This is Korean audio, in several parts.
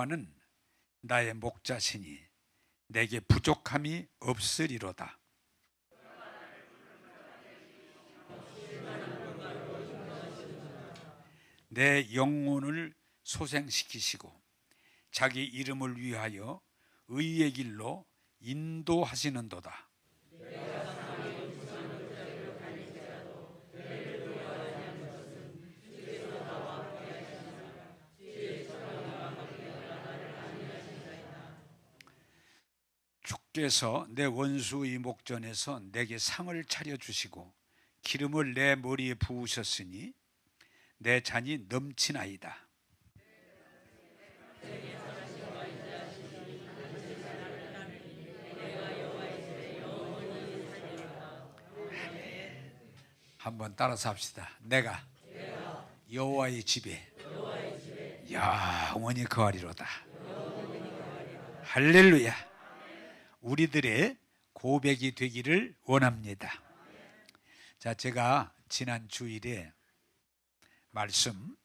여호와는 나의 목자시니 내게 부족함이 없으리로다. 내 영혼을 소생시키시고 자기 이름을 위하여 의의 길로 인도하시는도다. 주께서 내 원수의 목전에서 내게 상을 차려주시고 기름을 내 머리에 부으셨으니 내 잔이 넘치나이다. 한번 따라서 합시다. 내가 여호와의 집에 영원히 거하리로다. 할렐루야. 우리들의 고백이 되기를 원합니다. 자, 제가 지난 주일에 말씀,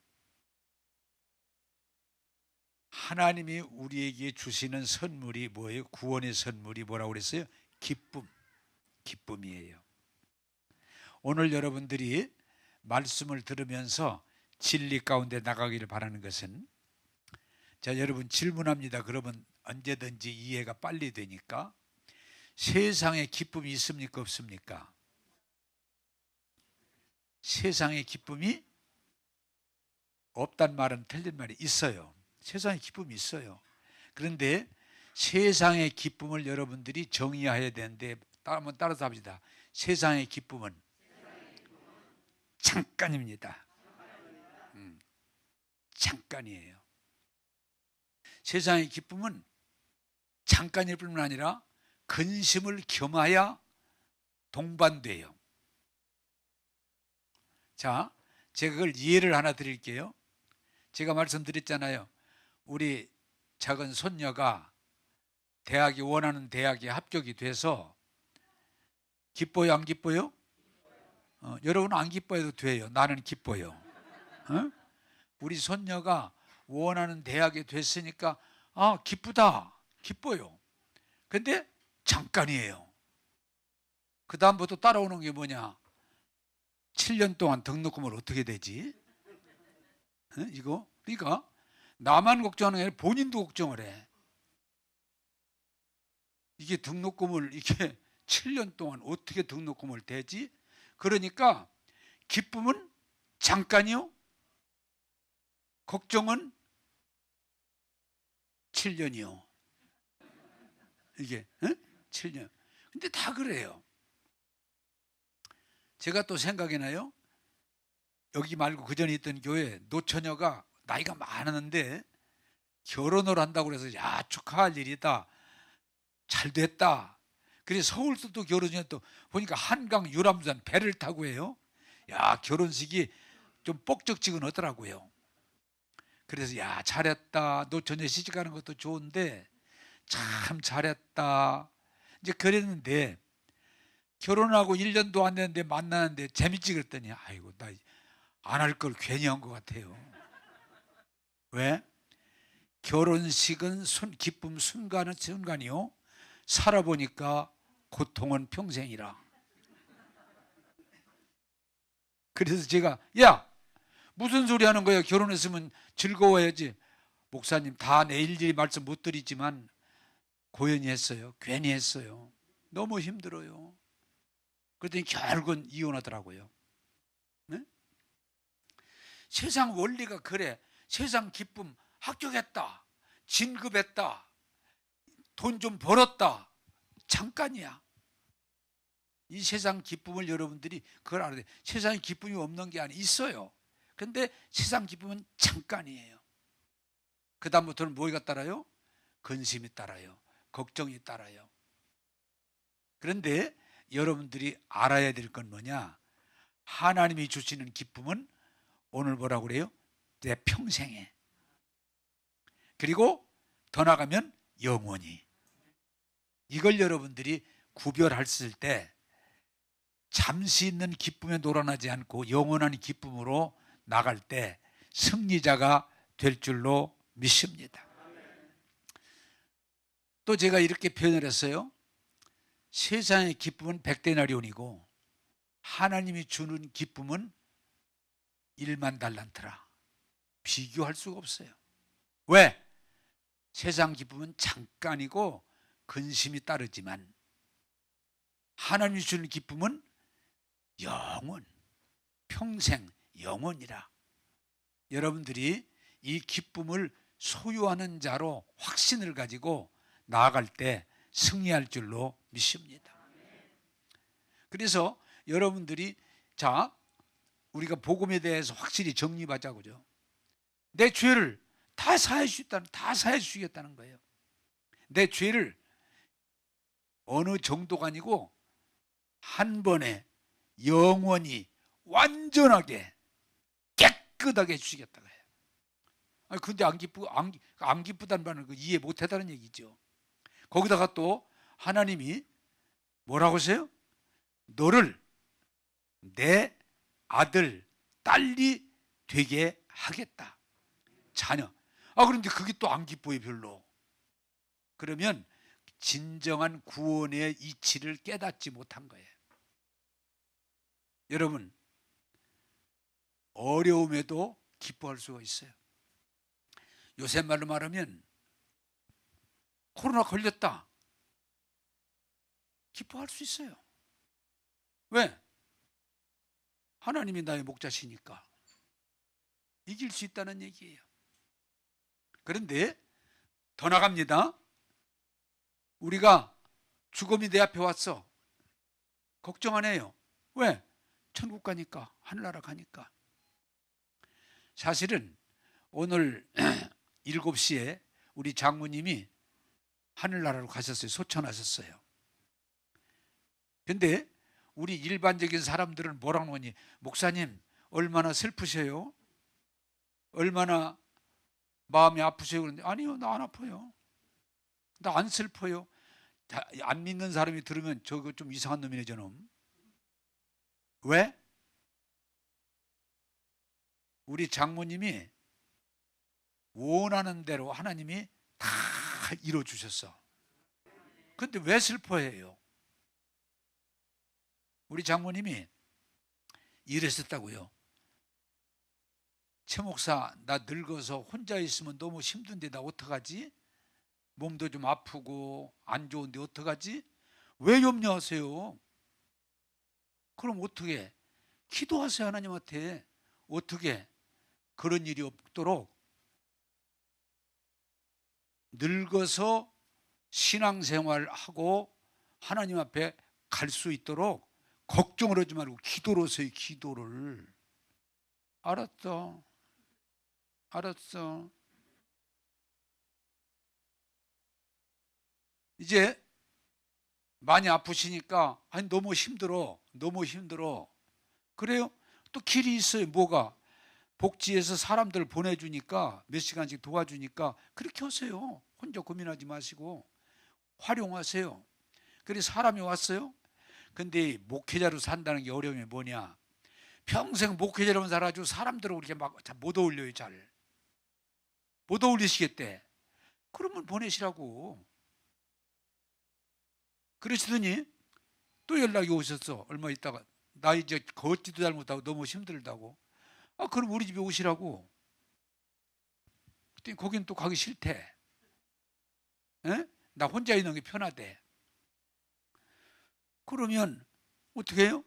하나님이 우리에게 주시는 선물이 뭐예요? 구원의 선물이 뭐라고 그랬어요? 기쁨이에요. 오늘 여러분들이 말씀을 들으면서 진리 가운데 나가기를 바라는 것은, 자, 여러분 질문합니다. 그러면 언제든지 이해가 빨리 되니까, 세상에 기쁨이 있습니까? 없습니까? 세상에 기쁨이 없단 말은 틀린 말이 있어요. 세상에 기쁨이 있어요. 그런데 세상의 기쁨을 여러분들이 정의해야 되는데, 한번 따라서 합시다. 세상의 기쁨은 잠깐입니다. 잠깐이에요. 세상의 기쁨은 잠깐일 뿐만 아니라 근심을 겸하여 동반돼요. 자, 제가 그걸 예를 하나 드릴게요. 제가 말씀드렸잖아요. 우리 작은 손녀가 원하는 대학에 합격이 돼서 기뻐요, 안 기뻐요? 여러분은 안 기뻐해도 돼요. 나는 기뻐요. 우리 손녀가 원하는 대학에 됐으니까 기쁘다, 기뻐요. 근데 잠깐이에요. 그 다음부터 따라오는 게 뭐냐? 7년 동안 등록금을 어떻게 되지? 이거? 그러니까 나만 걱정하는 게 아니라 본인도 걱정을 해. 이게 등록금을 이게 7년 동안 어떻게 등록금을 대지? 그러니까 기쁨은 잠깐이요, 걱정은 7년이요. 이게 7년. 근데 다 그래요. 제가 또 생각이 나요. 여기 말고 그 전에 있던 교회 노처녀가 나이가 많았는데 결혼을 한다고 그래서 야, 축하할 일이다, 잘 됐다. 그래서 서울도 또 결혼이 또 보니까 한강 유람선 배를 타고 해요. 야, 결혼식이 좀 뻑적지근하더라고요. 그래서 야, 잘했다. 노처녀 시집가는 것도 좋은데 참 잘했다. 이제 그랬는데 결혼하고 1년도 안 됐는데 만나는데 재밌지 그랬더니 아이고, 나 안 할 걸 괜히 한 것 같아요. 왜? 결혼식은 기쁨 순간이요, 살아보니까 고통은 평생이라. 그래서 제가 야, 무슨 소리 하는 거야? 결혼했으면 즐거워야지. 목사님, 다 내 일일이 말씀 못 드리지만 고연히 했어요. 괜히 했어요. 너무 힘들어요. 그랬더니 결국은 이혼하더라고요. 네? 세상 원리가 그래. 세상 기쁨, 합격했다, 진급했다, 돈 좀 벌었다, 잠깐이야. 이 세상 기쁨을 여러분들이 그걸 알아야 돼. 세상에 기쁨이 없는 게 아니에요. 있어요. 근데 세상 기쁨은 잠깐이에요. 그 다음부터는 뭐가 따라요? 근심이 따라요. 걱정이 따라요. 그런데 여러분들이 알아야 될 건 뭐냐? 하나님이 주시는 기쁨은 오늘 뭐라고 그래요? 내 평생에. 그리고 더 나가면 영원히. 이걸 여러분들이 구별했을 때 잠시 있는 기쁨에 놀아나지 않고 영원한 기쁨으로 나갈 때 승리자가 될 줄로 믿습니다. 또 제가 이렇게 표현을 했어요. 세상의 기쁨은 백데나리온이고 하나님이 주는 기쁨은 1만 달란트라. 비교할 수가 없어요. 왜? 세상 기쁨은 잠깐이고 근심이 따르지만 하나님이 주는 기쁨은 영원, 평생 영원이라. 여러분들이 이 기쁨을 소유하는 자로 확신을 가지고 나아갈 때 승리할 줄로 믿습니다. 그래서 여러분들이 우리가 복음에 대해서 확실히 정립하자고요. 내 죄를 다 사해 주시겠다는 거예요. 내 죄를 어느 정도가 아니고 한 번에 영원히 완전하게 깨끗하게 해주시겠다고 해요. 아니 근데 안 기쁘다는 말은 이해 못하다는 얘기죠. 거기다가 또 하나님이 뭐라고 하세요? 너를 내 아들, 딸이 되게 하겠다. 자녀. 그런데 그게 또 안 기뻐요, 별로. 그러면 진정한 구원의 이치를 깨닫지 못한 거예요. 여러분, 어려움에도 기뻐할 수가 있어요. 요새 말로 말하면 코로나 걸렸다. 기뻐할 수 있어요. 왜? 하나님이 나의 목자시니까 이길 수 있다는 얘기예요. 그런데 더 나갑니다. 우리가 죽음이 내 앞에 왔어. 걱정 안 해요. 왜? 천국 가니까, 하늘나라 가니까. 사실은 오늘 7시에 우리 장모님이 하늘나라로 가셨어요. 소천하셨어요. 근데 우리 일반적인 사람들은 뭐라고 하니? 목사님 얼마나 슬프세요? 얼마나 마음이 아프세요? 그런데 아니요, 나 안 아파요. 나 안 슬퍼요. 안 믿는 사람이 들으면 저거 좀 이상한 놈이네 저놈. 왜? 우리 장모님이 원하는 대로 하나님이 다 이뤄주셨어. 근데 왜 슬퍼해요? 우리 장모님이 이랬었다고요. 최 목사, 나 늙어서 혼자 있으면 너무 힘든데 나 어떡하지? 몸도 좀 아프고 안 좋은데 어떡하지? 왜 염려하세요? 그럼 어떻게? 기도하세요, 하나님한테. 어떻게 그런 일이 없도록 늙어서 신앙생활하고 하나님 앞에 갈 수 있도록 걱정을 하지 말고 기도로 하세요. 기도를. 알았어. 이제 많이 아프시니까 아니 너무 힘들어. 그래요? 또 길이 있어요. 뭐가? 복지에서 사람들 보내주니까 몇 시간씩 도와주니까 그렇게 하세요. 혼자 고민하지 마시고 활용하세요. 그래서 사람이 왔어요. 근데 목회자로 산다는 게 어려움이 뭐냐? 평생 목회자로만 살아가지고 사람들하고 이렇게 막 못 어울려요. 잘 못 어울리시겠대. 그러면 보내시라고. 그러시더니 또 연락이 오셨어. 얼마 있다가 나 이제 걷지도 잘못하고 너무 힘들다고. 그럼 우리 집에 오시라고. 그랬더니 거긴 또 가기 싫대. 에? 나 혼자 있는 게 편하대. 그러면 어떻게 해요?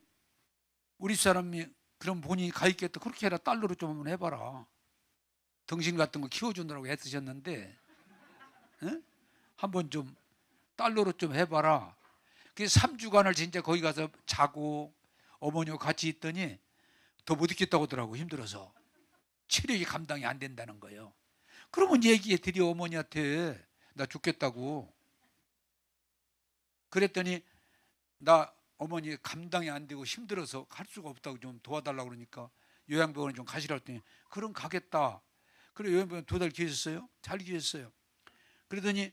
우리 사람이 그럼 본인이 가 있겠다. 그렇게 해라. 달러로 좀 한번 해봐라. 등신 같은 거 키워주느라고 애쓰셨는데 한번 좀 달러로 좀 해봐라. 그래서 3주간을 진짜 거기 가서 자고 어머니와 같이 있더니 더 못 있겠다고 하더라고. 힘들어서 체력이 감당이 안 된다는 거예요. 그러면 얘기해 드려 어머니한테. 나 죽겠다고. 그랬더니 나 어머니 감당이 안 되고 힘들어서 갈 수가 없다고 좀 도와달라고 그러니까 요양병원에 좀 가시라고 했더니 그럼 가겠다. 그래 요양병원 2달 계셨어요. 잘 계셨어요. 그러더니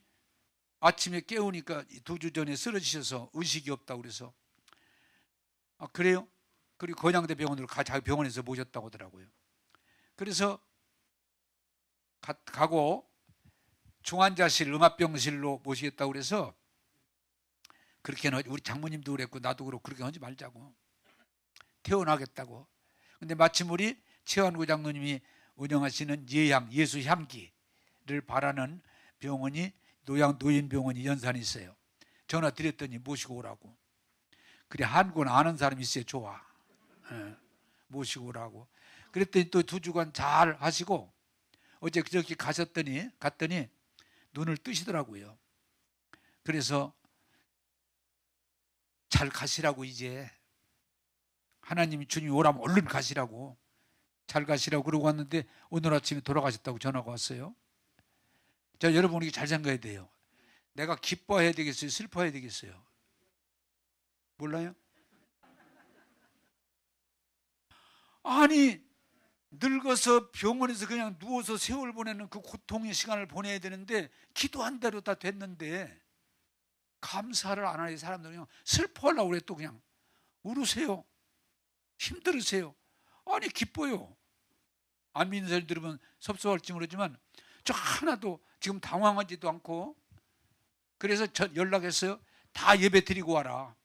아침에 깨우니까 2주 전에 쓰러지셔서 의식이 없다고 그래서 그래요? 그리고 건양대 병원으로 자기 병원에서 모셨다고 하더라고요. 그래서 가고 중환자실, 음압병실로 모시겠다고 그래서 그렇게는 우리 장모님도 그랬고 나도 그렇고 그렇게 하지 말자고, 퇴원하겠다고. 근데 마침 우리 최완구 장로님이 운영하시는 예수 향기를 바라는 병원이 노인병원이 연산에 있어요. 전화 드렸더니 모시고 오라고. 그래, 한국은 아는 사람이 있어야 좋아. 모시고 오라고. 그랬더니 또 2주간 잘 하시고 어제 그저께 갔더니 눈을 뜨시더라고요. 그래서 잘 가시라고, 이제 하나님이 주님이 오라면 얼른 가시라고, 잘 가시라고 그러고 왔는데 오늘 아침에 돌아가셨다고 전화가 왔어요. 자, 여러분 이게 잘 생각해야 돼요. 내가 기뻐해야 되겠어요? 슬퍼해야 되겠어요? 몰라요? 아니, 늙어서 병원에서 그냥 누워서 세월 보내는 그 고통의 시간을 보내야 되는데 기도한 대로 다 됐는데 감사를 안 하는 사람들은 그냥 슬퍼하려고 그래. 또 그냥 울으세요, 힘들으세요. 아니, 기뻐요. 안 믿는 소리 들으면 섭섭할지 모르지만 저 하나도 지금 당황하지도 않고, 그래서 저 연락했어요. 다 예배 드리고 와라.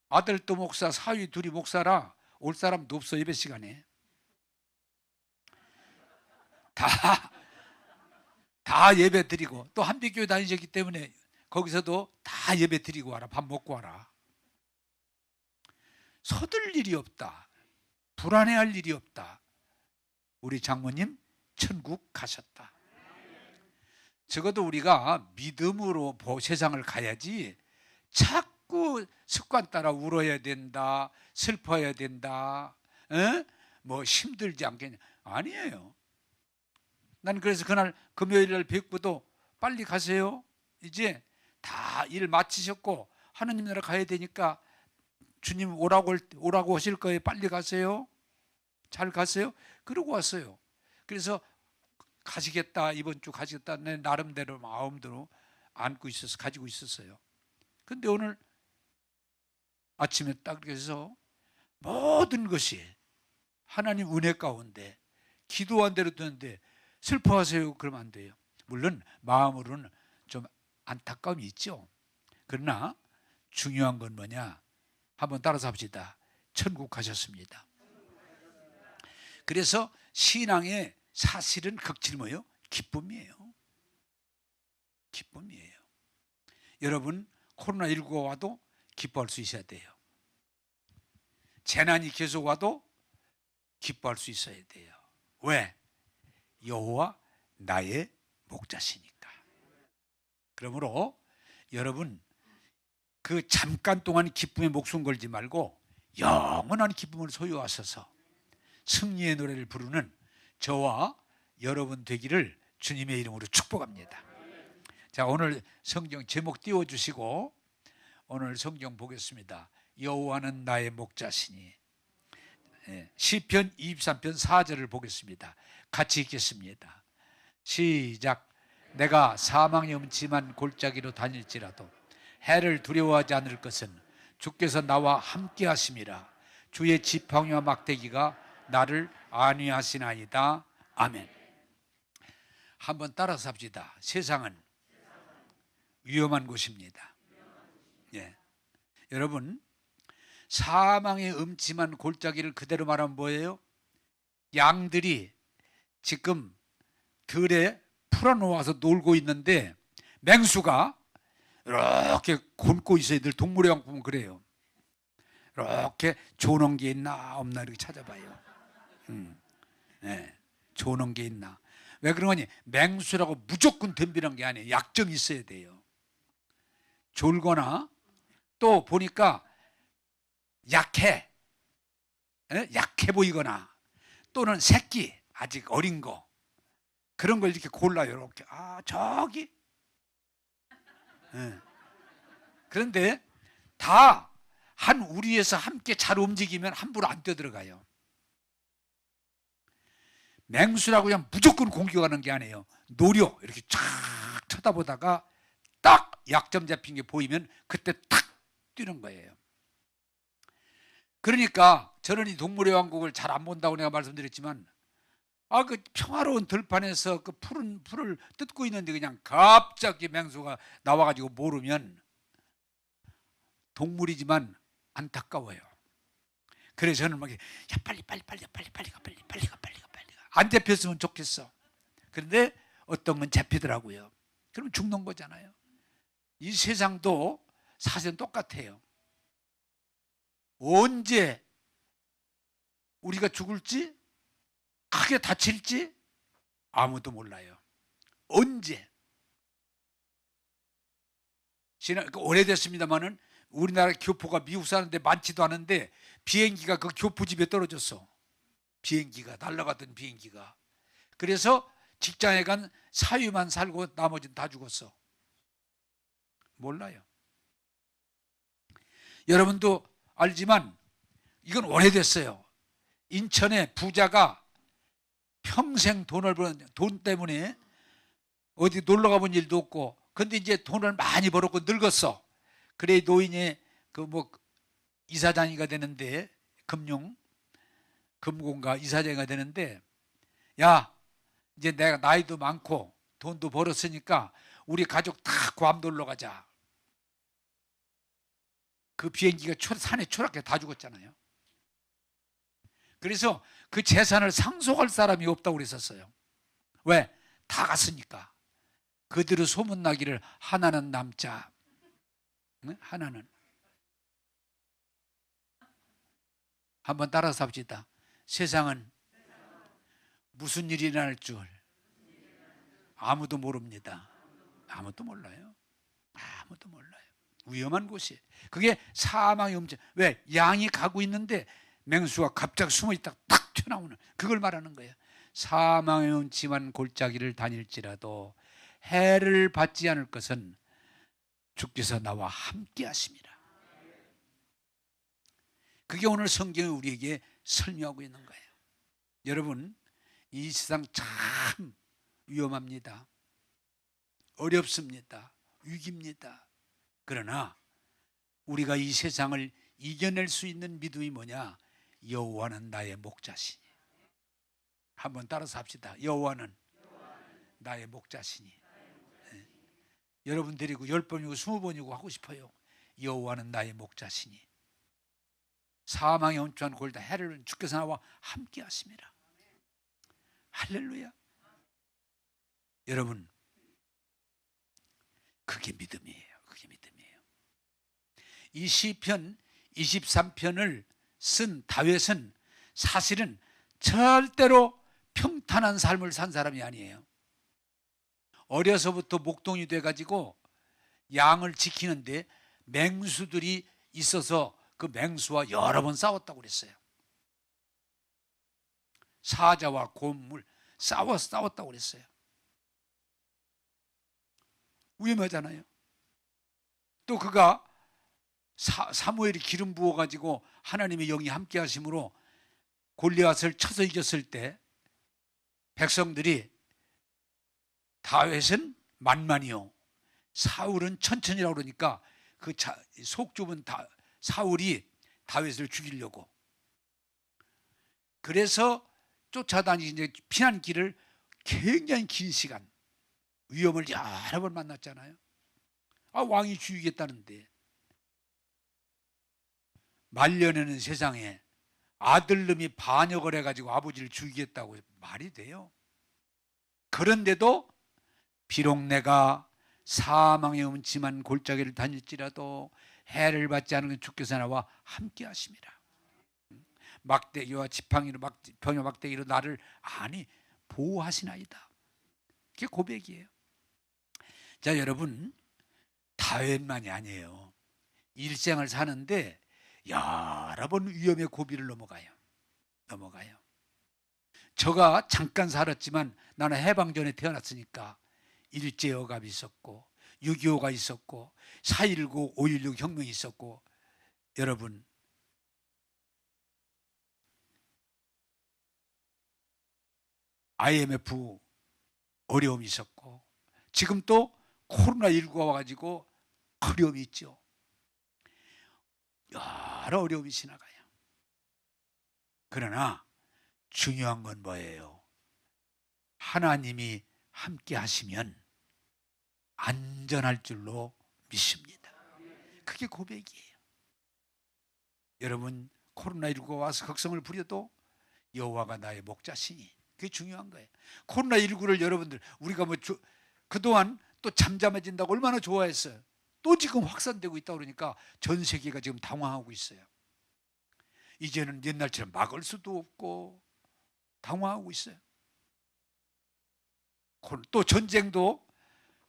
아들도 목사, 사위 둘이 목사라 올 사람도 없어. 예배 시간에 다 예배 드리고, 또 한빛교회 다니셨기 때문에 거기서도 다 예배 드리고 와라. 밥 먹고 와라. 서둘 일이 없다, 불안해할 일이 없다. 우리 장모님 천국 가셨다. 적어도 우리가 믿음으로 세상을 가야지 자꾸 습관 따라 울어야 된다, 슬퍼해야 된다, 뭐 힘들지 않겠냐. 아니에요. 난 그래서 그날 금요일날 뵙고도 빨리 가세요. 이제 다 일 마치셨고 하느님 나라 가야 되니까 주님 오라고 하실 거예요. 빨리 가세요. 잘 가세요. 그러고 왔어요. 그래서 가시겠다, 이번 주 가시겠다, 내 나름대로 마음대로 가지고 있었어요. 근데 오늘 아침에 딱 그렇게 해서 모든 것이 하나님 은혜 가운데 기도한 대로 되는데 슬퍼하세요 그러면 안 돼요. 물론 마음으로는 좀 안타까움이 있죠. 그러나 중요한 건 뭐냐, 한번 따라서 합시다. 천국 가셨습니다. 그래서 신앙의 사실은 극치는 뭐예요? 기쁨이에요. 기쁨이에요. 여러분, 코로나19가 와도 기뻐할 수 있어야 돼요. 재난이 계속 와도 기뻐할 수 있어야 돼요. 왜? 여호와 나의 목자시니까. 그러므로 여러분, 그 잠깐 동안 기쁨에 목숨 걸지 말고 영원한 기쁨을 소유하셔서 승리의 노래를 부르는 저와 여러분 되기를 주님의 이름으로 축복합니다. 자, 오늘 성경 제목 띄워주시고 오늘 성경 보겠습니다. 여호와는 나의 목자시니. 시편 23편 4절을 보겠습니다. 같이 읽겠습니다. 시작. 내가 사망의 음침한 골짜기로 다닐지라도 해를 두려워하지 않을 것은 주께서 나와 함께 하심이라. 주의 지팡이와 막대기가 나를 안위하시나이다. 아멘. 한번 따라서 합시다. 세상은 위험한 곳입니다. 예. 여러분, 사망의 음침한 골짜기를 그대로 말하면 뭐예요? 양들이 지금 들에 풀어놓아서 놀고 있는데 맹수가 이렇게 곤고 있어요. 늘 동물의 왕 보면 그래요. 이렇게 조는 게 있나 없나 이렇게 찾아봐요. 네, 조는 게 있나. 왜 그런 거니? 맹수라고 무조건 덤비는 게 아니에요. 약점이 있어야 돼요. 졸거나 또 보니까 약해 보이거나 또는 새끼 아직 어린 거, 그런 걸 이렇게 골라요. 이렇게 저기. 그런데 다 한 우리에서 함께 잘 움직이면 함부로 안 뛰어들어가요. 맹수라고 그냥 무조건 공격하는 게 아니에요. 노려 이렇게 쫙 쳐다보다가 딱 약점 잡힌 게 보이면 그때 탁 뛰는 거예요. 그러니까 저는 이 동물의 왕국을 잘 안 본다고 내가 말씀드렸지만 그 평화로운 들판에서 그 푸른 풀을 뜯고 있는데 그냥 갑자기 맹수가 나와가지고 모르면 동물이지만 안타까워요. 그래서 저는 막, 야, 빨리 가. 안 잡혔으면 좋겠어. 그런데 어떤 건 잡히더라고요. 그럼 죽는 거잖아요. 이 세상도 사실은 똑같아요. 언제 우리가 죽을지, 크게 다칠지 아무도 몰라요. 언제? 오래됐습니다만은 우리나라 교포가 미국 사는데 많지도 않은데 비행기가 그 교포 집에 떨어졌어. 비행기가, 날아갔던 비행기가. 그래서 직장에 간 사위만 살고 나머지는 다 죽었어. 몰라요. 여러분도 알지만 이건 오래됐어요. 인천에 부자가 평생 돈을 버는, 돈 때문에 어디 놀러 가본 일도 없고, 근데 이제 돈을 많이 벌었고 늙었어. 그래 노인이 이사장이가 되는데, 금공가 이사장이가 되는데, 야, 이제 내가 나이도 많고 돈도 벌었으니까 우리 가족 다 괌 놀러 가자. 그 비행기가 산에 추락해 다 죽었잖아요. 그래서 그 재산을 상속할 사람이 없다고 그랬었어요. 왜? 다 갔으니까. 그대로 소문나기를 하나는 남자. 하나는. 한번 따라서 합시다. 세상은 무슨 일이 날 줄 아무도 모릅니다. 아무도 몰라요. 아무도 몰라요. 위험한 곳이에요. 그게 사망의 음자. 왜? 양이 가고 있는데 맹수가 갑자기 숨어있다가 탁 튀어나오는, 그걸 말하는 거예요. 사망의 음침한 골짜기를 다닐지라도 해를 받지 않을 것은 주께서 나와 함께 하심이라. 그게 오늘 성경이 우리에게 설명하고 있는 거예요. 여러분, 이 세상 참 위험합니다. 어렵습니다. 위기입니다. 그러나 우리가 이 세상을 이겨낼 수 있는 믿음이 뭐냐? 여호와는 나의 목자시니. 한번 따라서 합시다. 여호와는 나의 목자시니. 네. 여러분 데리고 10번이고 20번이고 하고 싶어요. 여호와는 나의 목자시니 사망의 온전한 골다 해를 주께서 나와 함께 하심이라. 할렐루야. 여러분, 그게 믿음이에요. 그게 믿음이에요. 이 시편 23편을 쓴 다윗은 사실은 절대로 평탄한 삶을 산 사람이 아니에요. 어려서부터 목동이 돼가지고 양을 지키는데 맹수들이 있어서 그 맹수와 여러 번 싸웠다고 그랬어요. 사자와 곰을 싸웠다고 그랬어요. 위험하잖아요. 또 그가 사무엘이 기름 부어가지고 하나님의 영이 함께 하심으로 골리앗을 쳐서 이겼을 때 백성들이 다윗은 만만이요 사울은 천천히라고 그러니까 그 속 좁은 사울이 다윗을 죽이려고, 그래서 쫓아다니는 이제 피난길을 굉장히 긴 시간 위험을 여러 번 만났잖아요. 왕이 죽이겠다는데. 말년에는 세상에 아들놈이 반역을 해가지고 아버지를 죽이겠다고 말이 돼요. 그런데도 비록 내가 사망의 음침한 골짜기를 다닐지라도 해를 받지 않은 주께서 나와 함께 하심이라. 막대기와 지팡이로 병과 막대기로 나를 보호하시나이다. 그게 고백이에요. 자, 여러분, 다윗만이 아니에요. 일생을 사는데 여러 번 위험의 고비를 넘어가요. 저가 잠깐 살았지만 나는 해방전에 태어났으니까 일제여갑이 있었고 6.25가 있었고 4.19, 5.16 혁명이 있었고, 여러분 IMF 어려움이 있었고, 지금 또 코로나19가 와가지고 어려움이 있죠. 여러 어려움이 지나가요. 그러나 중요한 건 뭐예요? 하나님이 함께 하시면 안전할 줄로 믿습니다. 그게 고백이에요. 여러분, 코로나19가 와서 걱정을 부려도 여호와가 나의 목자시니, 그게 중요한 거예요. 코로나19를 여러분들, 우리가 그동안 또 잠잠해진다고 얼마나 좋아했어요. 또 지금 확산되고 있다고 그러니까 전 세계가 지금 당황하고 있어요. 이제는 옛날처럼 막을 수도 없고 당황하고 있어요. 또 전쟁도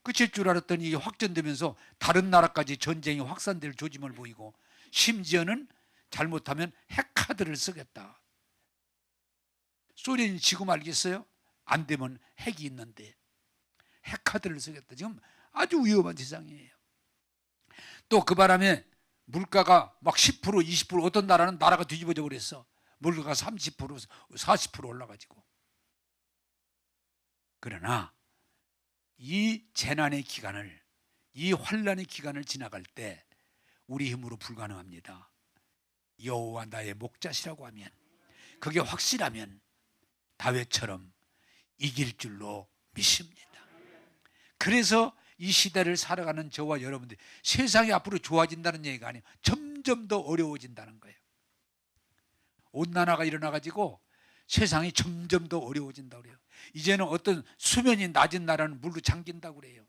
끝일 줄 알았더니 이게 확전되면서 다른 나라까지 전쟁이 확산될 조짐을 보이고, 심지어는 잘못하면 핵카드를 쓰겠다. 소련이 지금 알겠어요? 안 되면 핵이 있는데 핵카드를 쓰겠다. 지금 아주 위험한 세상이에요. 또 그 바람에 물가가 막 10%, 20%, 어떤 나라는 나라가 뒤집어져 버렸어. 물가가 30%, 40% 올라가지고. 그러나 이 재난의 기간을, 이 환난의 기간을 지나갈 때 우리 힘으로 불가능합니다. 여호와 나의 목자시라고 하면, 그게 확실하면 다윗처럼 이길 줄로 믿습니다. 그래서 이 시대를 살아가는 저와 여러분들, 세상이 앞으로 좋아진다는 얘기가 아니에요. 점점 더 어려워진다는 거예요. 온난화가 일어나가지고 세상이 점점 더 어려워진다고 그래요. 이제는 어떤 수면이 낮은 나라는 물로 잠긴다고 그래요.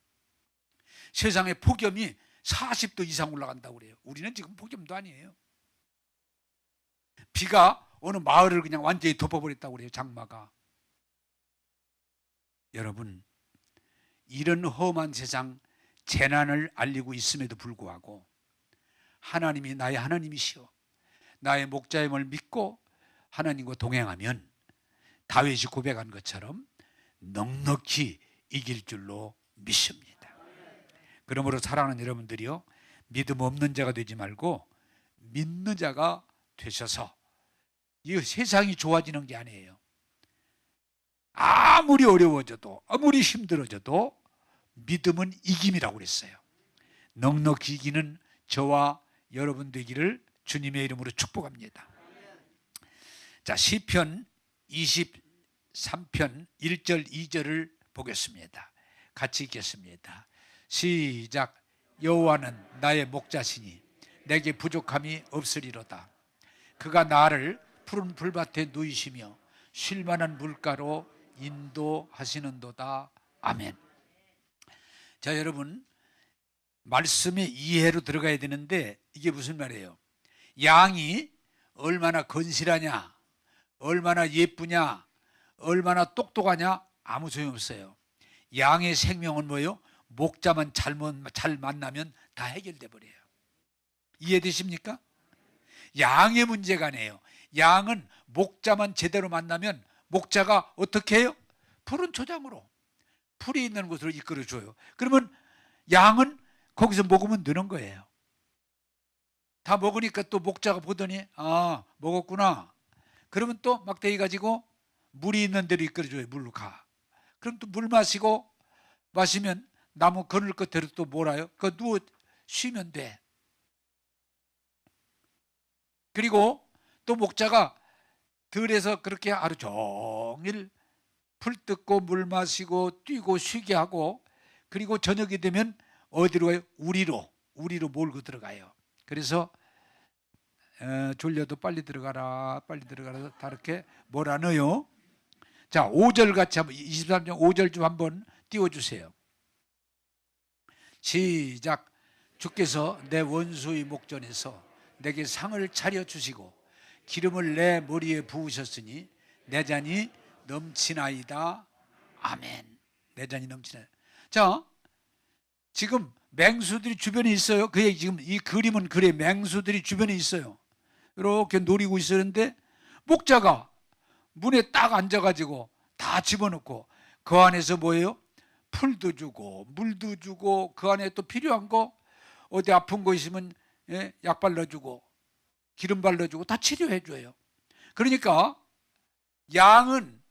세상의 폭염이 40도 이상 올라간다고 그래요. 우리는 지금 폭염도 아니에요. 비가 어느 마을을 그냥 완전히 덮어버렸다고 그래요. 장마가. 여러분, 이런 험한 세상, 재난을 알리고 있음에도 불구하고 하나님이 나의 하나님이시오, 나의 목자임을 믿고 하나님과 동행하면 다윗이 고백한 것처럼 넉넉히 이길 줄로 믿습니다. 그러므로 사랑하는 여러분들이요, 믿음 없는 자가 되지 말고 믿는 자가 되셔서, 이 세상이 좋아지는 게 아니에요. 아무리 어려워져도, 아무리 힘들어져도 믿음은 이김이라고 그랬어요. 넉넉히 이기는 저와 여러분 되기를 주님의 이름으로 축복합니다. 자, 시편 23편 1절 2절을 보겠습니다. 같이 읽겠습니다. 시작. 여호와는 나의 목자시니 내게 부족함이 없으리로다. 그가 나를 푸른 풀밭에 누이시며 쉴만한 물가로 인도하시는도다. 아멘. 자, 여러분, 말씀의 이해로 들어가야 되는데 이게 무슨 말이에요? 양이 얼마나 건실하냐, 얼마나 예쁘냐, 얼마나 똑똑하냐 아무 소용없어요. 양의 생명은 뭐예요? 목자만 잘 만나면 다 해결돼 버려요. 이해되십니까? 양의 문제가 아니에요. 양은 목자만 제대로 만나면 목자가 어떻게 해요? 푸른 초장으로, 풀이 있는 곳으로 이끌어줘요. 그러면 양은 거기서 먹으면 느는 거예요. 다 먹으니까 또 목자가 보더니 아, 먹었구나. 그러면 또 막대기 가지고 물이 있는 데로 이끌어줘요. 물로 가. 그럼 또 물 마시면 나무 그늘 끝으로 또 몰아요. 그 누워 쉬면 돼. 그리고 또 목자가 들에서 그렇게 하루 종일 풀 뜯고 물 마시고 뛰고 쉬게 하고, 그리고 저녁이 되면 어디로 가요? 우리로 몰고 들어가요. 그래서 졸려도 빨리 들어가라 다 이렇게 몰아넣어요. 자, 5절 같이 한번, 23장 5절 좀 한번 띄워주세요. 시작. 주께서 내 원수의 목전에서 내게 상을 차려주시고 기름을 내 머리에 부으셨으니 내 잔이 넘치나이다. 아멘. 내 잔이 넘치나이다. 자, 지금 맹수들이 주변에 있어요. 그게 지금 이 그림은 그래, 맹수들이 주변에 있어요. 이렇게 노리고 있었는데 목자가 문에 딱 앉아가지고 다 집어넣고 그 안에서 뭐예요? 풀도 주고 물도 주고 그 안에 또 필요한 거, 어디 아픈 거 있으면 약 발라주고 기름 발라주고 다 치료해줘요. 그러니까 양은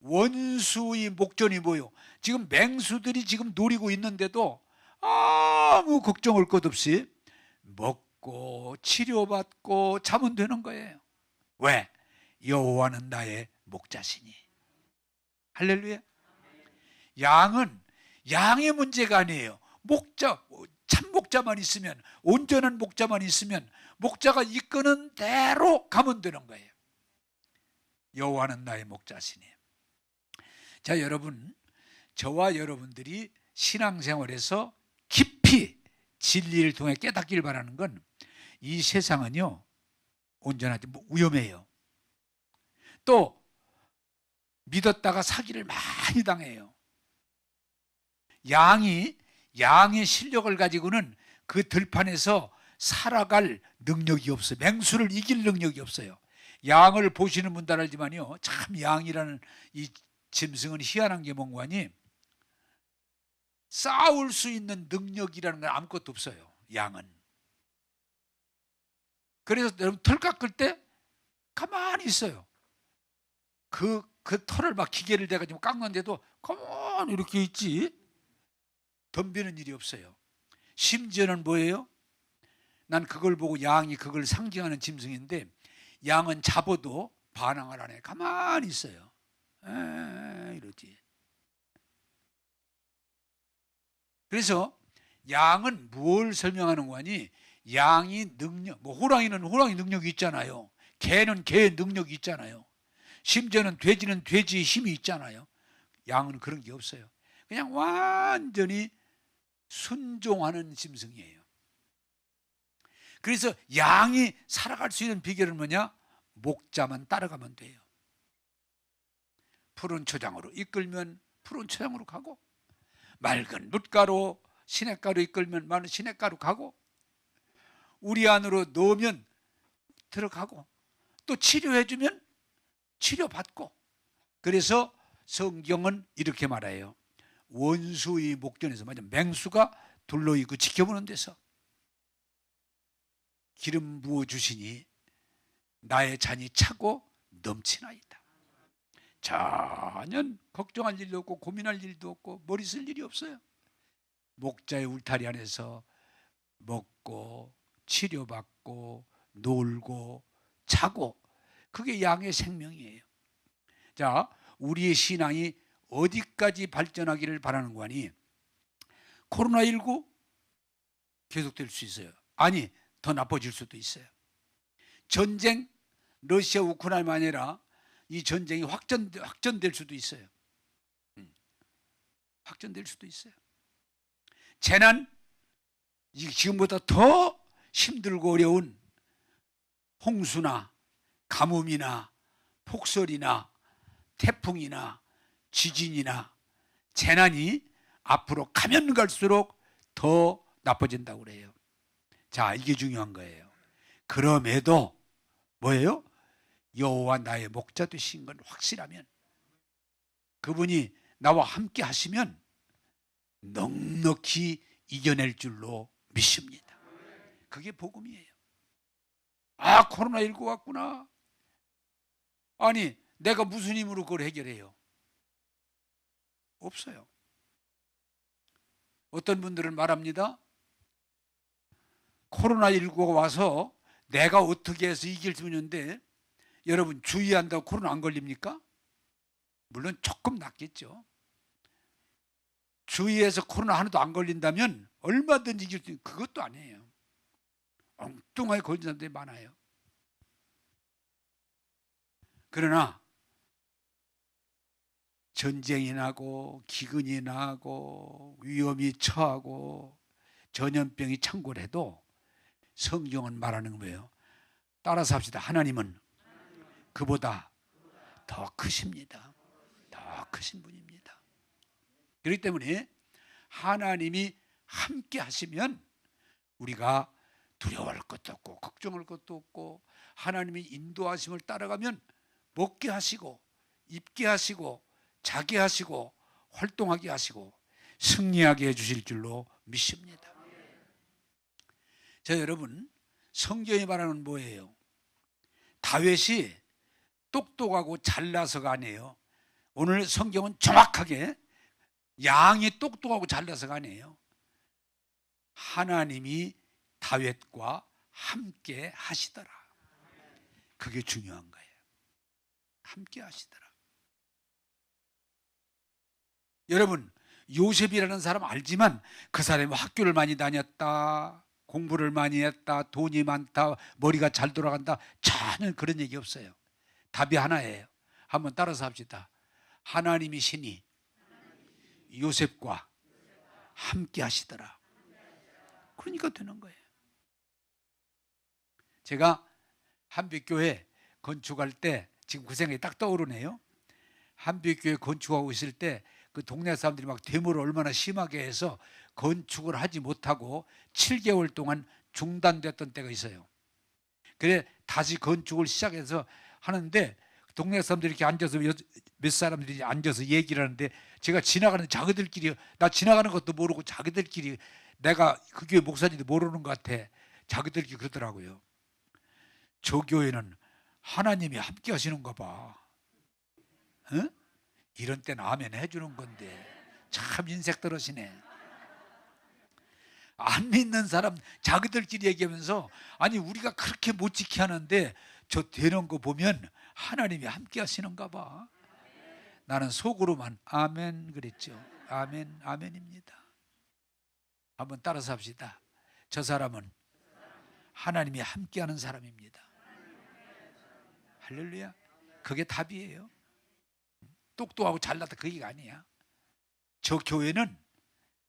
원수의 목전이 뭐예요? 지금 맹수들이 지금 노리고 있는데도 아무 걱정할 것 없이 먹고 치료받고 자면 되는 거예요. 왜? 여호와는 나의 목자시니. 할렐루야. 양은 양의 문제가 아니에요. 목자, 참 목자만 있으면, 온전한 목자만 있으면 목자가 이끄는 대로 가면 되는 거예요. 여호와는 나의 목자시니. 자, 여러분, 저와 여러분들이 신앙생활에서 깊이 진리를 통해 깨닫기를 바라는 건, 이 세상은요 온전하지 위험해요. 또 믿었다가 사기를 많이 당해요. 양의 실력을 가지고는 그 들판에서 살아갈 능력이 없어요. 맹수를 이길 능력이 없어요. 양을 보시는 분들 알지만요, 참 양이라는 이 짐승은 희한한 게 뭔가니, 싸울 수 있는 능력이라는 건 아무것도 없어요, 양은. 그래서 여러분, 털 깎을 때 가만히 있어요. 그 털을 막 기계를 대가지고 깎는데도 가만히 이렇게 있지, 덤비는 일이 없어요. 심지어는 뭐예요? 난 그걸 보고 양이 그걸 상징하는 짐승인데, 양은 잡아도 반항을 안 해. 가만히 있어요. 이러지. 그래서 양은 뭘 설명하는 거니? 양이 능력, 뭐 호랑이는 호랑이 능력이 있잖아요. 개는 개의 능력이 있잖아요. 심지어는 돼지는 돼지의 힘이 있잖아요. 양은 그런 게 없어요. 그냥 완전히 순종하는 짐승이에요. 그래서 양이 살아갈 수 있는 비결은 뭐냐? 목자만 따라가면 돼요. 푸른 초장으로 이끌면 푸른 초장으로 가고, 맑은 뭇가루, 시냇가루 이끌면 많은 시냇가루 가고, 우리 안으로 넣으면 들어가고, 또 치료해주면 치료받고. 그래서 성경은 이렇게 말해요. 원수의 목전에서, 맞아, 맹수가 둘러있고 지켜보는 데서 기름 부어주시니 나의 잔이 차고 넘치나이다. 전혀 걱정할 일도 없고 고민할 일도 없고 머리 쓸 일이 없어요. 목자의 울타리 안에서 먹고 치료받고 놀고 자고, 그게 양의 생명이에요. 자, 우리의 신앙이 어디까지 발전하기를 바라는 거니? 코로나19 계속될 수 있어요. 아니, 더 나빠질 수도 있어요. 전쟁, 러시아 우크라이나만 아니라 이 전쟁이 확전될 수도 있어요. 확전될 수도 있어요. 재난, 지금보다 더 힘들고 어려운 홍수나 가뭄이나 폭설이나 태풍이나 지진이나 재난이 앞으로 가면 갈수록 더 나빠진다고 그래요. 자, 이게 중요한 거예요. 그럼에도 뭐예요? 여호와 나의 목자 되신 건 확실하면, 그분이 나와 함께 하시면 넉넉히 이겨낼 줄로 믿습니다. 그게 복음이에요. 아, 코로나19 왔구나. 아니, 내가 무슨 힘으로 그걸 해결해요? 없어요. 어떤 분들은 말합니다. 코로나19가 와서 내가 어떻게 해서 이길 수 있는데, 여러분 주의한다고 코로나 안 걸립니까? 물론 조금 낫겠죠. 주위에서 코로나 하나도 안 걸린다면 얼마든지 이길 수 있는, 그것도 아니에요. 엉뚱하게 걸린 사람들이 많아요. 그러나 전쟁이 나고 기근이 나고 위험이 처하고 전염병이 창궐해도 성경은 말하는 거예요. 따라서 합시다. 하나님은 그보다 더 크십니다. 더 크신 분입니다. 그렇기 때문에 하나님이 함께 하시면 우리가 두려워할 것도 없고 걱정할 것도 없고, 하나님이 인도하심을 따라가면 먹게 하시고 입게 하시고 자게 하시고 활동하게 하시고 승리하게 해주실 줄로 믿습니다. 자, 여러분, 성경이 말하는 뭐예요? 다윗이 똑똑하고 잘나서가 아니에요. 오늘 성경은 정확하게 양이 똑똑하고 잘나서가 아니에요. 하나님이 다윗과 함께 하시더라. 그게 중요한 거예요. 함께 하시더라. 여러분, 요셉이라는 사람 알지만 그 사람이 학교를 많이 다녔다, 공부를 많이 했다, 돈이 많다, 머리가 잘 돌아간다, 전혀 그런 얘기 없어요. 답이 하나예요. 한번 따라서 합시다. 하나님이 신이 요셉과 함께 하시더라. 그러니까 되는 거예요. 제가 한빛교회 건축할 때 지금 그 생각이 딱 떠오르네요. 한빛교회 건축하고 있을 때 그 동네 사람들이 막 데모를 얼마나 심하게 해서 건축을 하지 못하고 7개월 동안 중단됐던 때가 있어요. 그래 다시 건축을 시작해서 하는데 동네 사람들이 이렇게 앉아서 몇 사람들이 앉아서 얘기를 하는데 제가 지나가는 자기들끼리, 나 지나가는 것도 모르고 자기들끼리, 내가 그 교회 목사님도 모르는 것 같아, 자기들끼리 그러더라고요. 저 교회는 하나님이 함께 하시는가 봐. 어? 이런 때는 아멘 해주는 건데 참 인색 떨어지네. 안 믿는 사람 자기들끼리 얘기하면서, 아니 우리가 그렇게 못 지키 하는데 저 되는 거 보면 하나님이 함께 하시는가 봐. 나는 속으로만 아멘 그랬죠. 아멘, 아멘입니다. 한번 따라서 합시다. 저 사람은 하나님이 함께 하는 사람입니다. 할렐루야. 그게 답이에요. 똑똑하고 잘났다 그 얘기가 아니야. 저 교회는,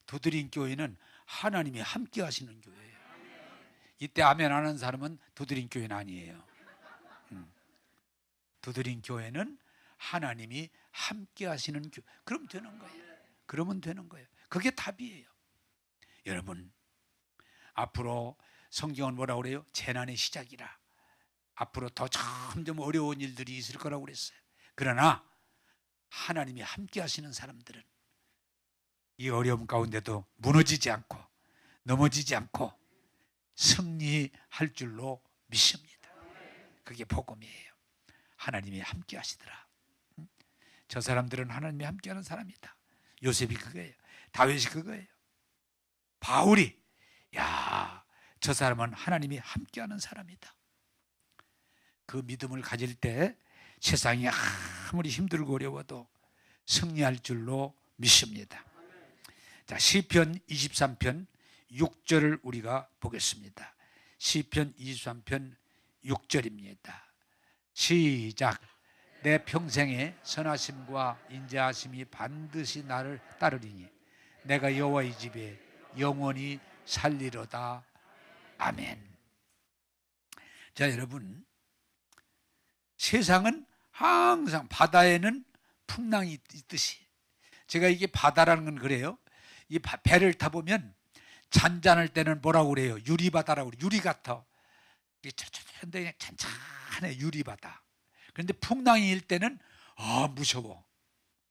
두드림 교회는 하나님이 함께 하시는 교회예요. 이때 아멘 안 하는 사람은 두드림 교회는 아니에요. 두드림 교회는 하나님이 함께 하시는 교회. 그럼 되는 거예요. 그러면 되는 거예요. 그게 답이에요. 여러분, 앞으로 성경은 뭐라고 그래요? 재난의 시작이라. 앞으로 더 점점 어려운 일들이 있을 거라고 그랬어요. 그러나 하나님이 함께 하시는 사람들은 이 어려움 가운데도 무너지지 않고 넘어지지 않고 승리할 줄로 믿습니다. 그게 복음이에요. 하나님이 함께 하시더라. 저 사람들은 하나님이 함께 하는 사람이다. 요셉이 그거예요. 다윗이 그거예요. 바울이, 야, 저 사람은 하나님이 함께 하는 사람이다. 그 믿음을 가질 때 세상이 아무리 힘들고 어려워도 승리할 줄로 믿습니다. 자, 시편 23편 6절을 우리가 보겠습니다. 시편 23편 6절입니다. 시작. 내 평생의 선하심과 인자하심이 반드시 나를 따르리니 내가 여호와의 집에 영원히 살리로다. 아멘. 자, 여러분, 세상은 항상 바다에는 풍랑이 있듯이, 제가 이게 바다라는 건 그래요. 이 배를 타보면 잔잔할 때는 뭐라고 그래요? 유리바다라고 그래요. 유리 같아. 이게 찬찬해, 유리바다. 그런데 풍랑이 일 때는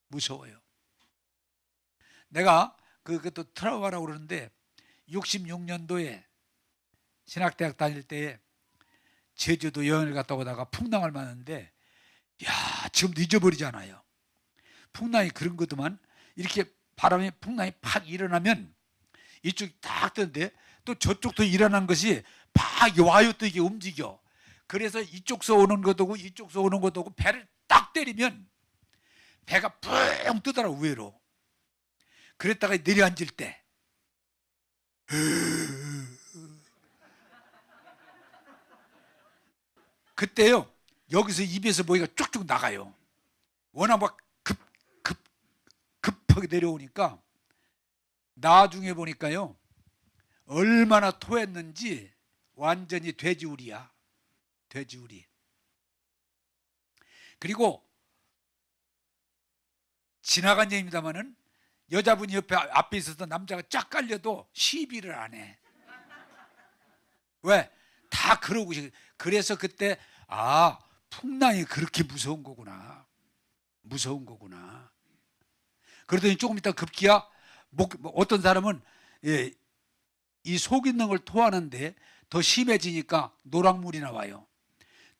무서워요. 내가 그것도 트라우마라고 그러는데 66년도에 신학대학 다닐 때에 제주도 여행을 갔다 오다가 풍랑을 맞는데, 야, 지금도 잊어버리잖아요. 풍랑이 그런 거더만, 이렇게 바람이 풍랑이 팍 일어나면 이쪽이 딱 뜨는데 또 저쪽도 일어난 것이 팍 와요. 또 이게 움직여. 그래서 이쪽서 오는 것도 오고 이쪽서 오는 것도 오고 배를 딱 때리면 배가 뿡 뜨더라, 우회로. 그랬다가 내려앉을 때 그때요, 여기서 입에서 뭐가 쭉쭉 나가요. 워낙 막 급하게 내려오니까 나중에 보니까요, 얼마나 토했는지 완전히 돼지우리야. 돼지우리. 그리고 지나간 얘기입니다마는 여자분이 앞에 있어서 남자가 쫙 깔려도 시비를 안 해. 왜? 다 그러고. 그래서 그때 풍랑이 그렇게 무서운 거구나. 무서운 거구나. 그러더니 조금 있다 급기야 어떤 사람은 이 속 있는 걸 토하는데 더 심해지니까 노랑물이 나와요.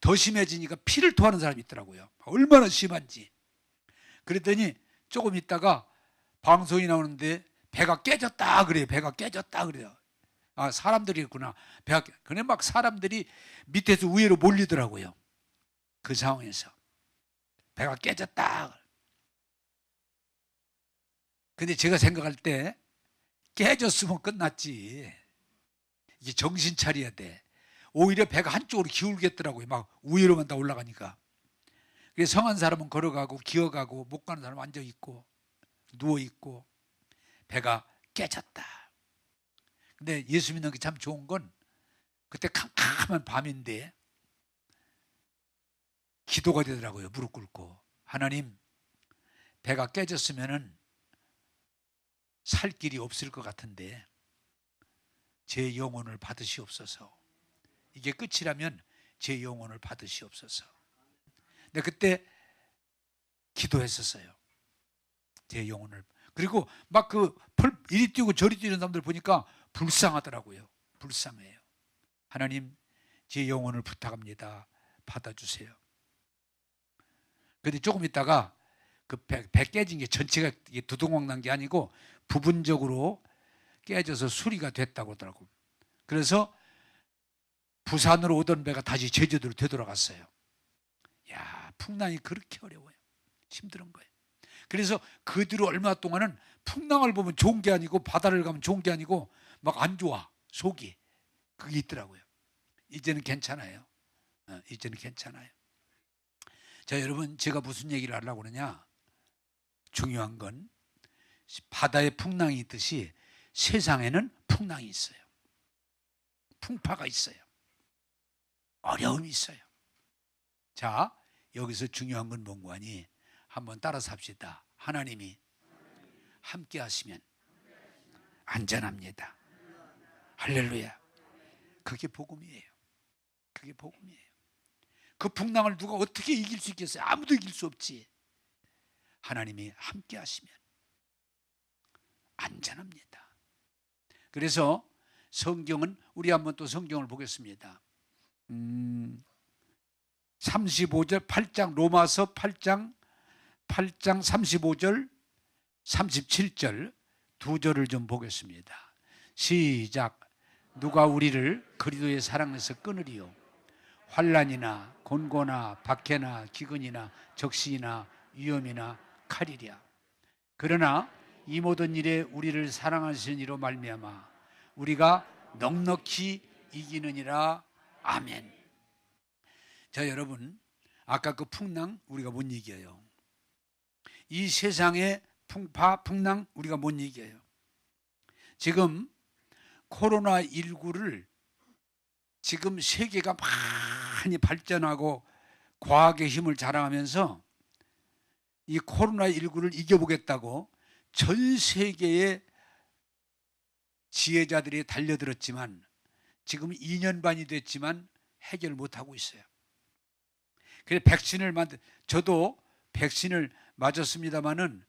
더 심해지니까 피를 토하는 사람이 있더라고요. 얼마나 심한지. 그랬더니 조금 있다가 방송이 나오는데 배가 깨졌다 그래요. 배가 깨졌다 그래요. 사람들이 있구나. 그래 막 사람들이 밑에서 위로 몰리더라고요. 그 상황에서 배가 깨졌다. 근데 제가 생각할 때 깨졌으면 끝났지. 이게 정신 차려야 돼. 오히려 배가 한쪽으로 기울겠더라고요. 막 위로만 다 올라가니까. 그래서 성한 사람은 걸어가고 기어가고 못 가는 사람은 앉아있고 누워있고 배가 깨졌다. 근데 예수 믿는 게 참 좋은 건 그때 캄캄한 밤인데 기도가 되더라고요. 무릎 꿇고 하나님, 배가 깨졌으면은 살 길이 없을 것 같은데 제 영혼을 받으시옵소서. 이게 끝이라면 제 영혼을 받으시옵소서. 근데 그때 기도했었어요. 제 영혼을. 그리고 막 이리 뛰고 저리 뛰는 사람들 보니까 불쌍하더라고요. 불쌍해요. 하나님, 제 영혼을 부탁합니다. 받아주세요. 근데 조금 있다가 그 배 깨진 게 전체가 두동강 난 게 아니고 부분적으로 깨져서 수리가 됐다고 하더라고요. 그래서 부산으로 오던 배가 다시 제주도로 되돌아갔어요. 야, 풍랑이 그렇게 어려워요. 힘든 거예요. 그래서 그 뒤로 얼마 동안은 풍랑을 보면 좋은 게 아니고 바다를 가면 좋은 게 아니고 막 안 좋아, 속이. 그게 있더라고요. 이제는 괜찮아요. 이제는 괜찮아요. 자, 여러분, 제가 무슨 얘기를 하려고 그러냐? 중요한 건 바다에 풍랑이 있듯이 세상에는 풍랑이 있어요. 풍파가 있어요. 어려움이 있어요. 자, 여기서 중요한 건 뭔고 하니? 한번 따라서 합시다. 하나님이 함께 하시면 안전합니다. 할렐루야. 그게 복음이에요. 그게 복음이에요. 그 풍랑을 누가 어떻게 이길 수 있겠어요? 아무도 이길 수 없지. 하나님이 함께 하시면 안전합니다. 그래서 성경은, 우리 한번 또 성경을 보겠습니다. 35절 8장, 로마서 8장 35절 37절 두 절을 좀 보겠습니다. 시작. 누가 우리를 그리스도의 사랑에서 끊으리요? 환난이나 곤고나 박해나 기근이나 적시나 위험이나 칼이랴. 그러나 이 모든 일에 우리를 사랑하시는 이로 말미암아 우리가 넉넉히 이기느니라. 아멘. 자, 여러분, 아까 그 풍랑 우리가 못 이겨요. 이 세상의 풍파, 풍랑 우리가 못 이겨요. 지금 코로나19를 지금 세계가 많이 발전하고 과학의 힘을 자랑하면서 이 코로나19를 이겨보겠다고 전 세계의 지혜자들이 달려들었지만 지금 2년 반이 됐지만 해결 못하고 있어요. 그래서 백신을 저도 백신을 맞았습니다마는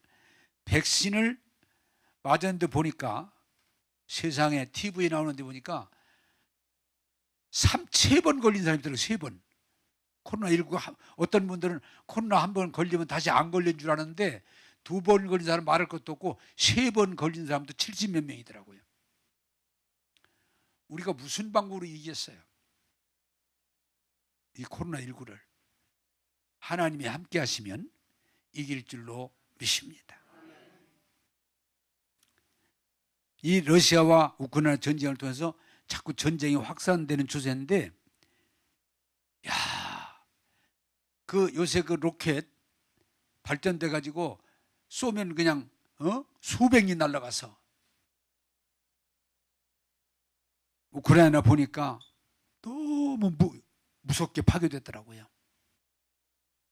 백신을 맞았는데 보니까 세상에 TV에 나오는데 보니까 3번 걸린 사람이 있더라고요. 3번. 코로나19 어떤 분들은 코로나 한 번 걸리면 다시 안 걸린 줄 아는데 2번 걸린 사람 말할 것도 없고 3번 걸린 사람도 70몇 명이더라고요. 우리가 무슨 방법으로 이겼어요? 이 코로나19를 하나님이 함께 하시면 이길 줄로 믿습니다. 이 러시아와 우크라이나 전쟁을 통해서 자꾸 전쟁이 확산되는 추세인데, 야, 요새 그 로켓 발전돼 가지고 쏘면 그냥 수백이 날아가서 우크라이나 보니까 너무 무섭게 파괴됐더라고요.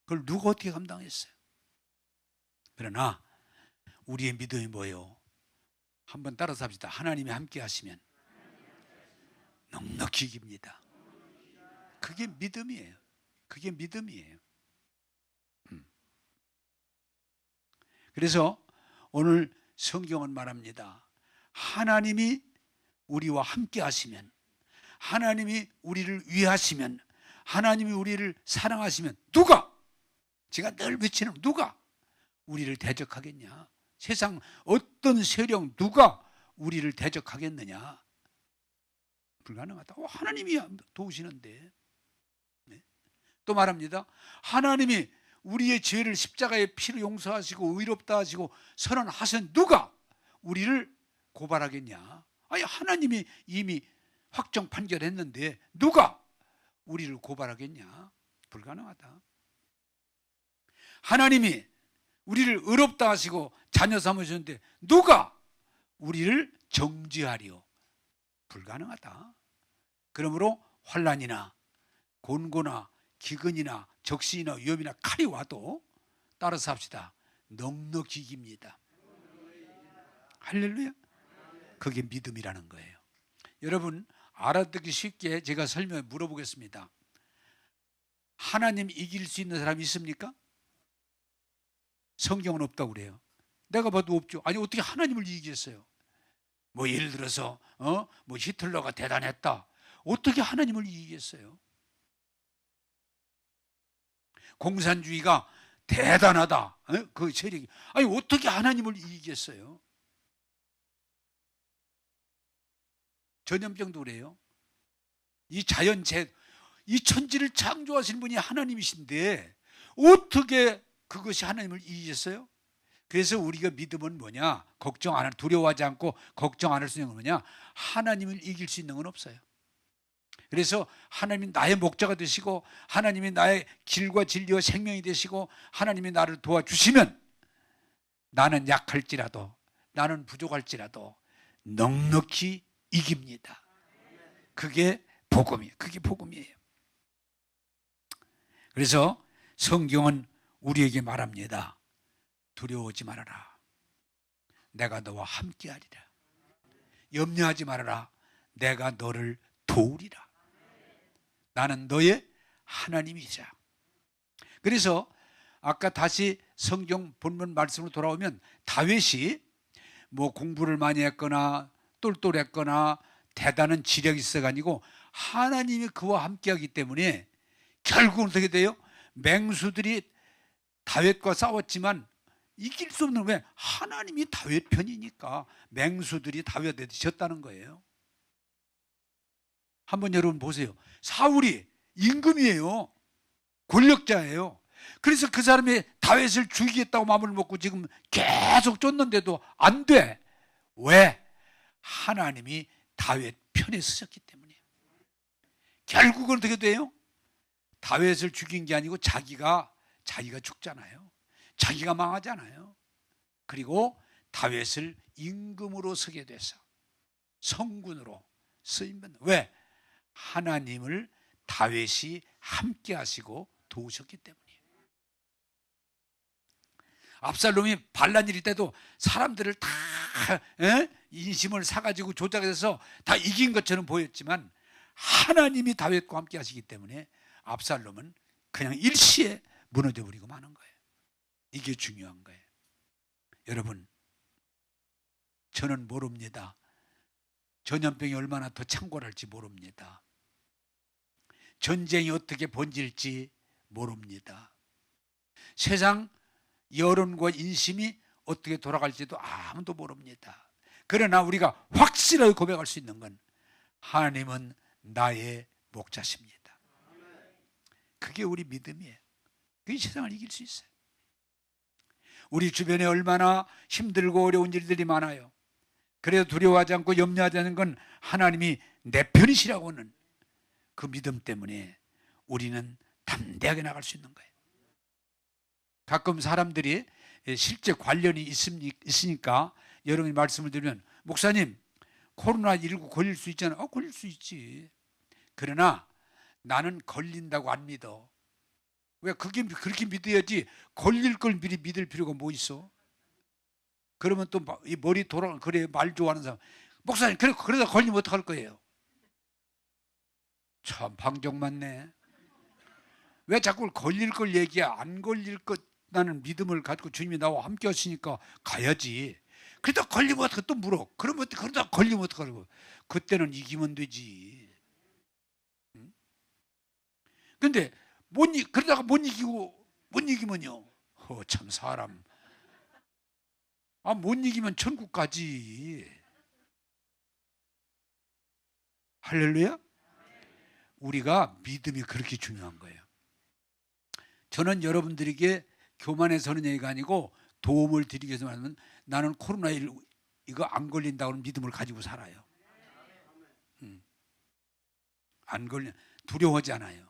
그걸 누가 어떻게 감당했어요? 그러나 우리의 믿음이 뭐예요? 한번 따라서 합시다. 하나님이 함께 하시면 넉넉히 이깁니다. 그게 믿음이에요. 그게 믿음이에요. 그래서 오늘 성경은 말합니다. 하나님이 우리와 함께 하시면, 하나님이 우리를 위하시면, 하나님이 우리를 사랑하시면 누가, 제가 늘 외치는 누가 우리를 대적하겠냐? 세상 어떤 세력 누가 우리를 대적하겠느냐? 불가능하다. 하나님이 도우시는데. 네. 또 말합니다. 하나님이 우리의 죄를 십자가의 피로 용서하시고 의롭다 하시고 선언하신 누가 우리를 고발하겠냐? 아니, 하나님이 이미 확정 판결했는데 누가 우리를 고발하겠냐? 불가능하다. 하나님이 우리를 의롭다 하시고 자녀 삼으셨는데 누가 우리를 정죄하리요? 불가능하다. 그러므로 환난이나 곤고나 기근이나 적신이나 위험이나 칼이 와도 따라서 합시다. 넉넉히 이깁니다. 할렐루야. 그게 믿음이라는 거예요. 여러분, 알아듣기 쉽게 제가 설명해 물어보겠습니다. 하나님 이길 수 있는 사람이 있습니까? 성경은 없다고 그래요. 내가 봐도 없죠. 아니, 어떻게 하나님을 이기겠어요? 뭐 예를 들어서 뭐 히틀러가 대단했다. 어떻게 하나님을 이기겠어요? 공산주의가 대단하다. 그 세력이. 아니, 어떻게 하나님을 이기겠어요? 전염병도 그래요. 이 자연재, 이 천지를 창조하신 분이 하나님이신데 어떻게 그것이 하나님을 이기겠어요? 그래서 우리가 믿음은 뭐냐? 두려워하지 않고 걱정 안 할 수 있는 건 뭐냐? 하나님을 이길 수 있는 건 없어요. 그래서 하나님이 나의 목자가 되시고 하나님이 나의 길과 진리와 생명이 되시고 하나님이 나를 도와주시면 나는 약할지라도, 나는 부족할지라도 넉넉히 이깁니다. 그게 복음이에요. 그게 복음이에요. 그래서 성경은 우리에게 말합니다. 두려워하지 말아라. 내가 너와 함께하리라. 염려하지 말아라. 내가 너를 도우리라. 나는 너의 하나님이자. 그래서 아까 다시 성경 본문 말씀으로 돌아오면 다윗이 뭐 공부를 많이 했거나 똘똘했거나 대단한 지력이 있어가 아니고 하나님이 그와 함께하기 때문에 결국은 어떻게 돼요? 맹수들이 다윗과 싸웠지만 이길 수 없는, 왜? 하나님이 다윗 편이니까 맹수들이 다윗한테 졌다는 거예요. 한번 여러분 보세요. 사울이 임금이에요. 권력자예요. 그래서 그 사람이 다윗을 죽이겠다고 마음을 먹고 지금 계속 쫓는데도 안 돼. 왜? 하나님이 다윗 편에 서셨기 때문에. 결국은 어떻게 돼요? 다윗을 죽인 게 아니고 자기가 죽잖아요. 자기가 망하잖아요. 그리고 다윗을 임금으로 서게 돼서 성군으로 쓰임받는. 왜? 하나님을 다윗이 함께 하시고 도우셨기 때문이에요. 압살롬이 반란 일일 때도 사람들을 다 인심을 사가지고 조작해서 다 이긴 것처럼 보였지만 하나님이 다윗과 함께 하시기 때문에 압살롬은 그냥 일시에 무너져 버리고 마는 거예요. 이게 중요한 거예요. 여러분, 저는 모릅니다. 전염병이 얼마나 더 창궐할지 모릅니다. 전쟁이 어떻게 번질지 모릅니다. 세상 여론과 인심이 어떻게 돌아갈지도 아무도 모릅니다. 그러나 우리가 확실하게 고백할 수 있는 건 하나님은 나의 목자십니다. 그게 우리 믿음이에요. 그게 세상을 이길 수 있어요. 우리 주변에 얼마나 힘들고 어려운 일들이 많아요. 그래도 두려워하지 않고 염려하지 않는 건 하나님이 내 편이시라고 하는 그 믿음 때문에 우리는 담대하게 나갈 수 있는 거예요. 가끔 사람들이 실제 관련이 있으니까 여러분이 말씀을 드리면, 목사님 코로나19 걸릴 수 있잖아요. 걸릴 수 있지. 그러나 나는 걸린다고 안 믿어. 왜? 그게 그렇게 믿어야지. 걸릴 걸 미리 믿을 필요가 뭐 있어? 그러면 또 이 머리 돌아, 그래 말 좋아하는 사람, 목사님 그러다 걸리면 어떡할 거예요? 참 방정 맞네. 왜 자꾸 걸릴 걸 얘기해? 안 걸릴 것, 나는 믿음을 가지고 주님이 나와 함께 하시니까 가야지. 그러다 걸리면 어떡해? 또 물어. 그러다 걸리면 어떡하라고? 그때는 이기면 되지. 응? 근데 그러다가 못 이기면요. 참 사람. 못 이기면 천국 가지. 할렐루야? 우리가 믿음이 그렇게 중요한 거예요. 저는 여러분들에게 교만해서는 얘기가 아니고 도움을 드리기 위해서 말하면 나는 코로나19 이거 안 걸린다고는 믿음을 가지고 살아요. 안 걸려, 두려워하지 않아요.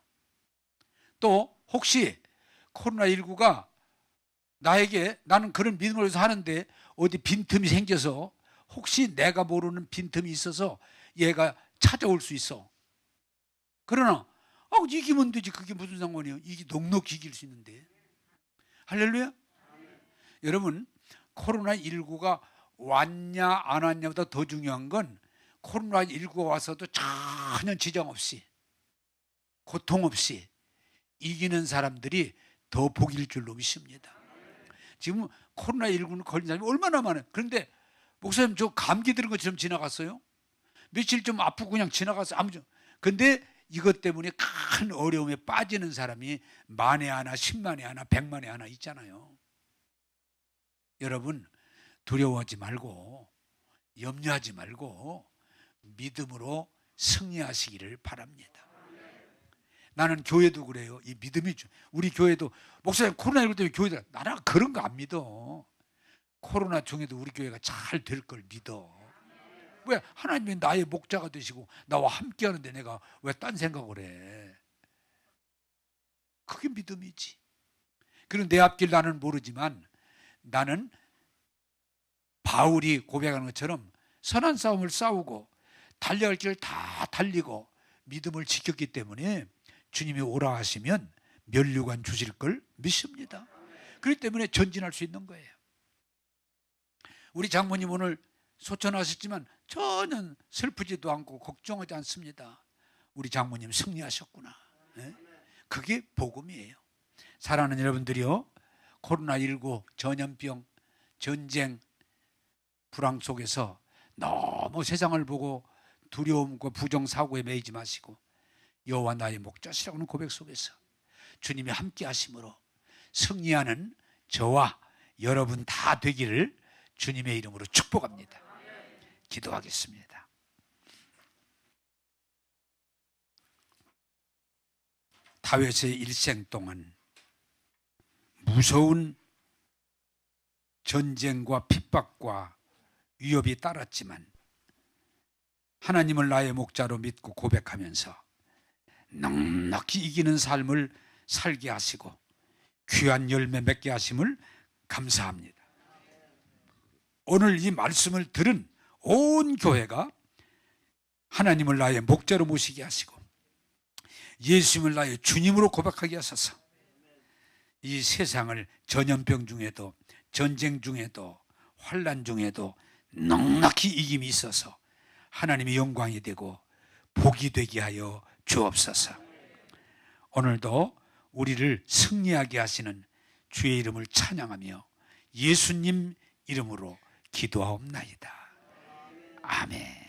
또 혹시 코로나19가 나는 그런 믿음을 해서 하는데 어디 빈틈이 생겨서 혹시 내가 모르는 빈틈이 있어서 얘가 찾아올 수 있어. 그러나 이기면 되지. 그게 무슨 상관이에요. 이게 넉넉히 이길 수 있는데. 할렐루야. 여러분, 코로나19가 왔냐 안 왔냐보다 더 중요한 건 코로나19가 와서도 전혀 지장 없이 고통 없이 이기는 사람들이 더 복일 줄로 믿습니다. 지금 코로나19는 걸린 사람이 얼마나 많아요. 그런데 목사님 저 감기 들은 것처럼 지나갔어요. 며칠 좀 아프고 그냥 지나갔어요. 근데 이것 때문에 큰 어려움에 빠지는 사람이 만에 하나, 10만에 하나, 100만에 하나 있잖아요. 여러분, 두려워하지 말고 염려하지 말고 믿음으로 승리하시기를 바랍니다. 나는 교회도 그래요. 이 믿음이, 우리 교회도 목사님 코로나19 때문에 교회들 나랑 그런 거 안 믿어. 코로나 중에도 우리 교회가 잘 될 걸 믿어. 왜? 하나님이 나의 목자가 되시고 나와 함께 하는데 내가 왜 딴 생각을 해? 그게 믿음이지. 그리고 내 앞길 나는 모르지만 나는 바울이 고백하는 것처럼 선한 싸움을 싸우고 달려갈 길을 다 달리고 믿음을 지켰기 때문에 주님이 오라 하시면 면류관 주실 걸 믿습니다. 그렇기 때문에 전진할 수 있는 거예요. 우리 장모님 오늘 소천하셨지만 전혀 슬프지도 않고 걱정하지 않습니다. 우리 장모님 승리하셨구나. 그게 복음이에요. 사랑하는 여러분들이요, 코로나19 전염병, 전쟁, 불황 속에서 너무 세상을 보고 두려움과 부정사고에 매이지 마시고 여호와 나의 목자시라는 고백 속에서 주님이 함께 하심으로 승리하는 저와 여러분 다 되기를 주님의 이름으로 축복합니다. 기도하겠습니다. 다윗의 일생 동안 무서운 전쟁과 핍박과 위협이 따랐지만 하나님을 나의 목자로 믿고 고백하면서 넉넉히 이기는 삶을 살게 하시고 귀한 열매 맺게 하심을 감사합니다. 오늘 이 말씀을 들은 온 교회가 하나님을 나의 목자로 모시게 하시고 예수님을 나의 주님으로 고백하게 하소서. 이 세상을 전염병 중에도 전쟁 중에도 환난 중에도 넉넉히 이김이 있어서 하나님의 영광이 되고 복이 되게 하여 주옵소서. 오늘도 우리를 승리하게 하시는 주의 이름을 찬양하며 예수님 이름으로 기도하옵나이다. 아멘.